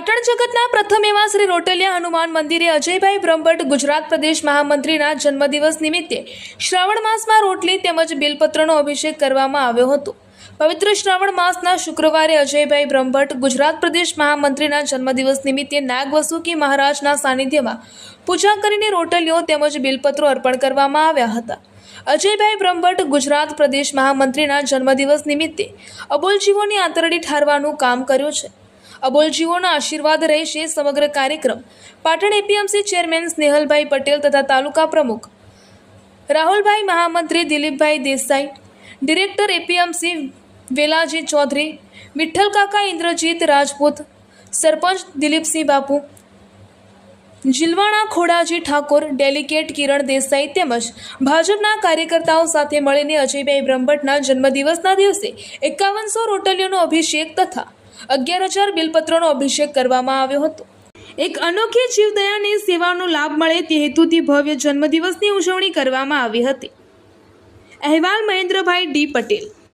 પાટણ જગતના પ્રથમ એવા શ્રી રોટલિયા હનુમાન મંદિરે અજયભાઈ બ્રહ્મભટ્ટ ગુજરાત પ્રદેશ મહામંત્રીના જન્મદિવસ નિમિત્તે શ્રાવણ માસમાં રોટલી તેમજ બેલપત્રનો અભિષેક કરવામાં આવ્યો હતો। પવિત્ર શ્રાવણ માસના શુક્રવારે અજયભાઈ બ્રહ્મભટ્ટ ગુજરાત પ્રદેશ મહામંત્રીના જન્મદિવસ નિમિત્તે નાગવસુકી મહારાજના સાનિધ્યમાં પૂજા કરીને રોટલીઓ તેમજ બેલપત્રો અર્પણ કરવામાં આવ્યા હતા। અજયભાઈ બ્રહ્મભટ્ટ ગુજરાત પ્રદેશ મહામંત્રીના જન્મદિવસ નિમિત્તે અબોલજીવોની આંતરડી ઠારવાનું કામ કર્યું છે। અબોલજીવોના આશીર્વાદ રહેશે। સમગ્ર કાર્યક્રમ પાટણ એપીએમસી ચેરમેન સ્નેહલભાઈ પટેલ તથા તાલુકા પ્રમુખ રાહુલભાઈ, મહામંત્રી દિલીપભાઈ દેસાઈ, ડિરેક્ટર એપીએમસી વેલાજી ચૌધરી, વિઠ્ઠલકાકા ઇન્દ્રજીત રાજપૂત, સરપંચ દિલીપસિંહ બાપુ, જીલવાણા ખોડાજી ઠાકોર, ડેલિગેટ કિરણ દેસાઈ તેમજ ભાજપના કાર્યકર્તાઓ સાથે મળીને અજયભાઈ બ્રહ્મભટ્ટના જન્મદિવસના દિવસે 5100 રોટલીઓનો અભિષેક તથા 11,000 બિલપત્રોનો અભિષેક કરવામાં આવ્યો હતો। એક અનોખી જીવદયાની સેવાનો લાભ મળે તે હેતુથી ભવ્ય જન્મદિવસની ઉજવણી કરવામાં આવી હતી। અહેવાલ મહેન્દ્રભાઈ ડી પટેલ।